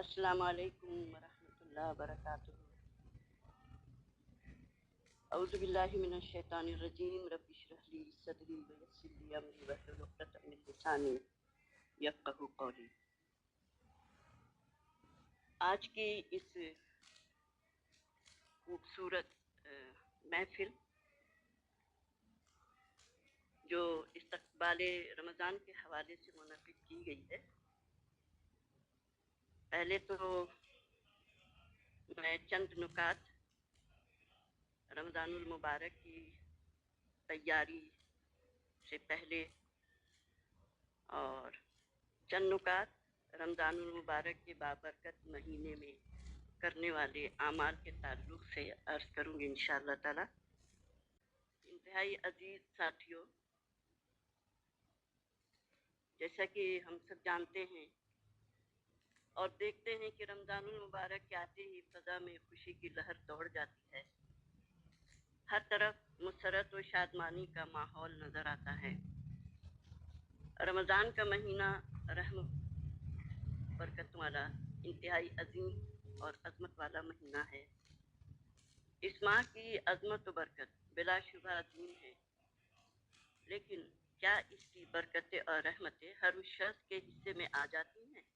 السلام علیکم ورحمۃ اللہ وبرکاتہ۔ اعوذ باللہ من الشیطان الرجیم، رب اشرح لی صدری ویسر لی امری واحلل عقدۃ من لسانی یفقہوا قولی۔ آج کی اس خوبصورت محفل جو استقبال رمضان کے حوالے سے منعقد کی گئی ہے، پہلے تو میں چند نکات رمضان المبارک کی تیاری سے پہلے اور چند نکات رمضان المبارک کے بابرکت مہینے میں کرنے والے اعمال کے تعلق سے عرض کروں گی انشاءاللہ تعالی۔ انتہائی عزیز ساتھیوں، جیسا کہ ہم سب جانتے ہیں اور دیکھتے ہیں کہ رمضان المبارک کے آتے ہی فضا میں خوشی کی لہر دوڑ جاتی ہے، ہر طرف مسرت و شادمانی کا ماحول نظر آتا ہے۔ رمضان کا مہینہ رحمت برکت والا، انتہائی عظیم اور عظمت والا مہینہ ہے۔ اس ماہ کی عظمت و برکت بلا شبہ عظیم ہے، لیکن کیا اس کی برکتیں اور رحمتیں ہر اس شخص کے حصے میں آ جاتی ہیں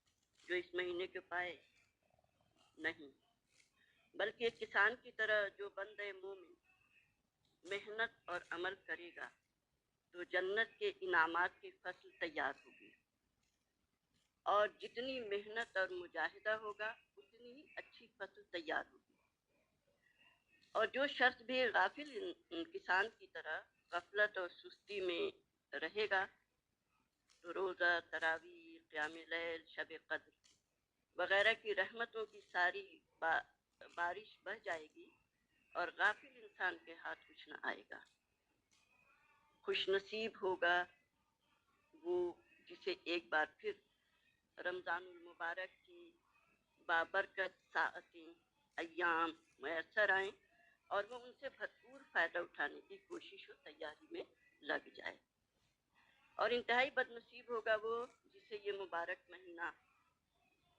جو اس مہینے کے پائے؟ نہیں، بلکہ ایک کسان کی طرح جو بندے مومن محنت اور عمل کرے گا تو جنت کے انعامات کی فصل تیار ہوگی، اور جتنی محنت اور مجاہدہ ہوگا اتنی ہی اچھی فصل تیار ہوگی۔ اور جو شخص بھی غافل کسان کی طرح غفلت اور سستی میں رہے گا تو روزہ، تراویح، قیام لیل، شب قدر وغیرہ کی رحمتوں کی ساری بارش بہ جائے گی اور غافل انسان کے ہاتھ کچھ نہ آئے گا۔ خوش نصیب ہوگا وہ جسے ایک بار پھر رمضان المبارک کی بابرکت ساعتیں، ایام میسر آئیں اور وہ ان سے بھرپور فائدہ اٹھانے کی کوشش و تیاری میں لگ جائے۔ اور انتہائی بد نصیب ہوگا وہ جسے یہ مبارک مہینہ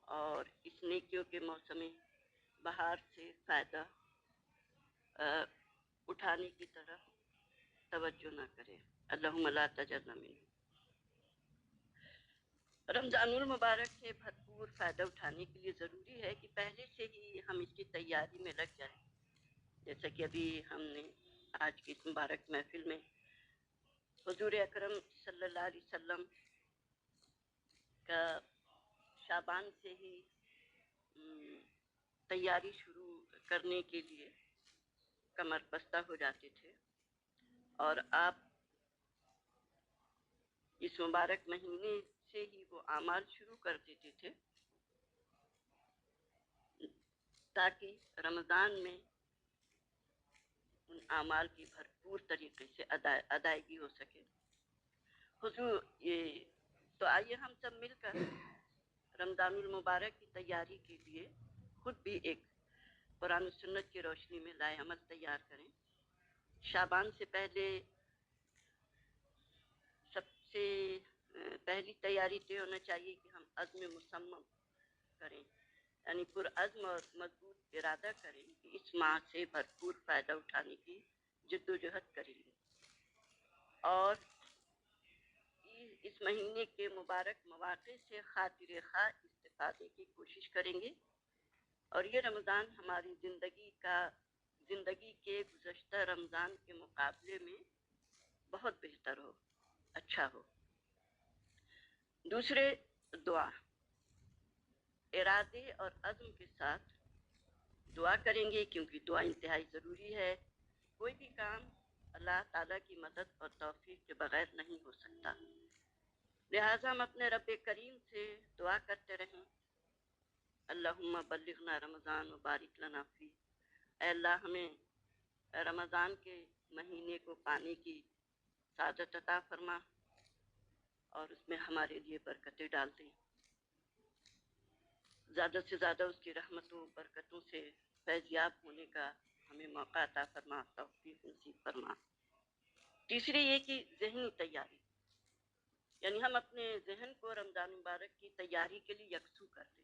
اور اس نیکیوں کے موسم بہار سے فائدہ اٹھانے کی طرف توجہ نہ کرے۔ اللہم لا تجرنا منہ۔ رمضان المبارک سے بھرپور فائدہ اٹھانے کے لیے ضروری ہے کہ پہلے سے ہی ہم اس کی تیاری میں لگ جائیں، جیسا کہ ابھی ہم نے آج کی اس مبارک محفل میں حضور اکرم صلی اللہ علیہ وسلم کا شعبان سے ہی تیاری شروع کرنے کے لیے کمر بستہ ہو جاتے تھے، اور آپ اس مبارک مہینے سے ہی وہ اعمال شروع کر دیتے تھے تاکہ رمضان میں ان اعمال کی بھرپور طریقے سے ادائیگی ہو سکے۔ حضور تو آئیے ہم سب مل کر رمضان المبارک کی تیاری کے لیے خود بھی ایک قرآن و سنت کی روشنی میں لائے عمل تیار کریں۔ شعبان سے پہلے سب سے پہلی تیاری یہ ہونا چاہیے کہ ہم عزم مصمم کریں، یعنی پرعزم اور مضبوط ارادہ کریں کہ اس ماہ سے بھرپور فائدہ اٹھانے کی جد و جہد کریں گے، اور اس مہینے کے مبارک مواقع سے خاطر خواہ استفادے کی کوشش کریں گے، اور یہ رمضان ہماری زندگی کے گزشتہ رمضان کے مقابلے میں بہت بہتر ہو، اچھا ہو۔ دوسرے، دعا، ارادے اور عزم کے ساتھ دعا کریں گے، کیونکہ دعا انتہائی ضروری ہے۔ کوئی بھی کام اللہ تعالیٰ کی مدد اور توفیق کے بغیر نہیں ہو سکتا، لہٰذا ہم اپنے رب کریم سے دعا کرتے رہیں، اللہم بلغنا رمضان و بارک لنا فی، اے اللہ ہمیں رمضان کے مہینے کو پانے کی سعادت عطا فرما اور اس میں ہمارے لیے برکتیں ڈال دیں، زیادہ سے زیادہ اس کی رحمتوں برکتوں سے فیضیاب ہونے کا ہمیں موقع عطا فرما، توفیق نصیب فرما۔ تیسری یہ کہ ذہنی تیاری، یعنی ہم اپنے ذہن کو رمضان مبارک کی تیاری کے لیے یکسو کر لیں۔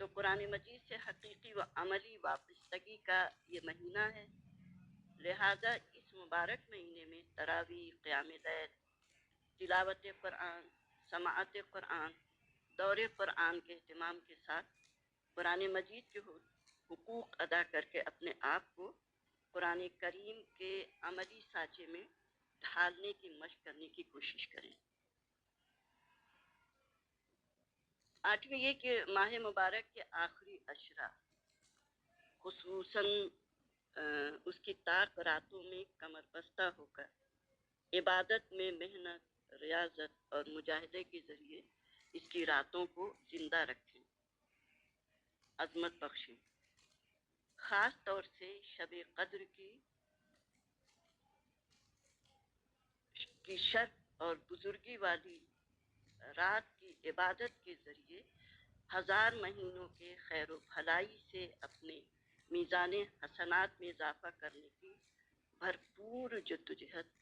تو قرآن مجید سے حقیقی و عملی وابستگی کا یہ مہینہ ہے، لہذا اس مبارک مہینے میں تراویح، قیام لیل، تلاوت قرآن، سماعت قرآن، دور قرآن کے اہتمام کے ساتھ قرآن مجید کے حقوق ادا کر کے اپنے آپ کو قرآن کریم کے عملی سانچے میں ڈھالنے کی مشق کرنے کی کوشش کریں۔ آٹھویں یہ کہ ماہ مبارک کے آخری اشرا، خصوصاً اس کی طاق راتوں میں کمر بستہ ہو کر عبادت میں محنت، ریاضت اور مجاہدے کے ذریعے اس کی راتوں کو زندہ رکھیں، عظمت بخشیں۔ خاص طور سے شب قدر کی شرف اور بزرگی والی رات کی عبادت کے ذریعے 1000 مہینوں کے خیر و بھلائی سے اپنے میزان حسنات میں اضافہ کرنے کی بھرپور جدوجہد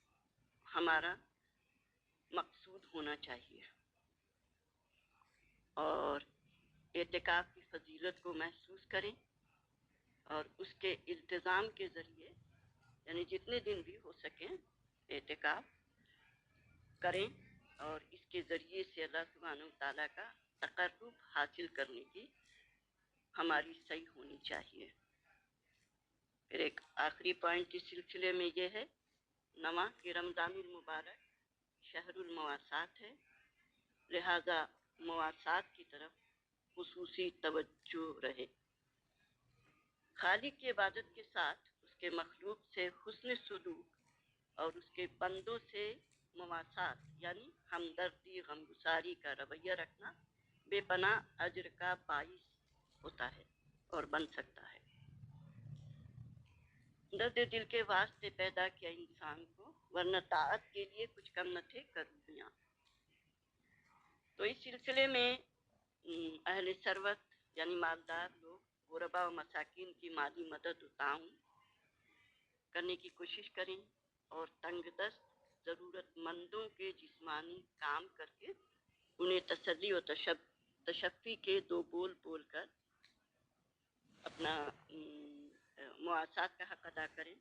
ہمارا مقصود ہونا چاہیے، اور اعتکاف کی فضیلت کو محسوس کریں اور اس کے التزام کے ذریعے، یعنی جتنے دن بھی ہو سکیں اعتکاف کریں اور اس کے ذریعے سے اللہ سبحانہ وتعالیٰ کا تقرب حاصل کرنے کی ہماری صحیح ہونی چاہیے۔ پھر ایک آخری پوائنٹ اس سلسلے میں یہ ہے، نواں کہ رمضان المبارک شہر المواسات ہے، لہذا مواسات کی طرف خصوصی توجہ رہے۔ خالق کی عبادت کے ساتھ اس کے مخلوق سے حسن سلوک اور اس کے بندوں سے مواسات یعنی ہمدردی، غمگساری کا رویہ رکھنا بے پناہ اجر کا باعث ہوتا ہے اور بن سکتا ہے۔ درد دل کے واسطے پیدا کیا انسان کو، ورنہ طاعت کے لیے کچھ کم نہ تھے کرونیاں۔ تو اس سلسلے میں اہل ثروت یعنی مالدار لوگ غربا و مساکین کی مالی مدد و تعاون کرنے کی کوشش کریں، اور تنگ دست ضرورت مندوں کے جسمانی کام کر کے انہیں تسلی و تشفی کے 2 بول بول کر اپنا مواسات کا حق ادا کریں،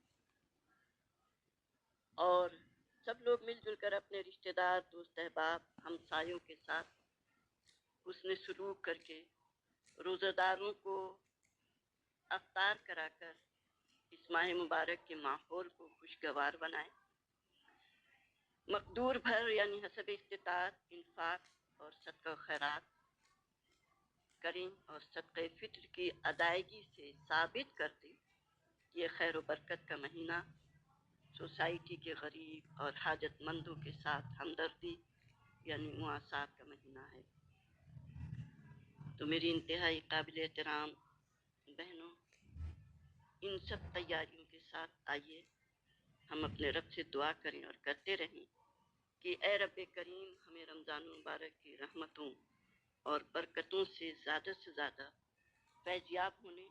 اور سب لوگ مل جل کر اپنے رشتہ دار، دوست احباب، ہمسایوں کے ساتھ حسن سلوک کر کے روزہ داروں کو افطار کرا کر اس ماہ مبارک کے ماحول کو خوشگوار بنائیں۔ مقدور بھر یعنی حسب استطاعت انفاق اور صدقہ و خیرات کریں، اور صدقہ فطر کی ادائیگی سے ثابت کر دیں کہ یہ خیر و برکت کا مہینہ سوسائٹی کے غریب اور حاجت مندوں کے ساتھ ہمدردی یعنی مواسات کا مہینہ ہے۔ تو میری انتہائی قابل احترام بہنوں، ان سب تیاریوں کے ساتھ آئیے ہم اپنے رب سے دعا کریں اور کرتے رہیں کہ اے رب کریم ہمیں رمضان مبارک کی رحمتوں اور برکتوں سے زیادہ فیضیاب ہونے،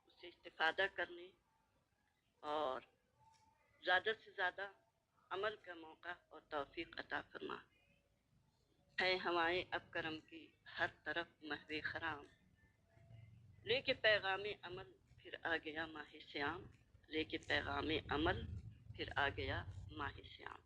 اس سے استفادہ کرنے اور زیادہ سے زیادہ عمل کا موقع اور توفیق عطا فرما۔ ہے ہوائیں اب کرم کی ہر طرف محو خرام، لے کے پیغام عمل پھر آ گیا ماہ سیام، لے کے پیغام عمل پھر آ گیا ماہ سیام۔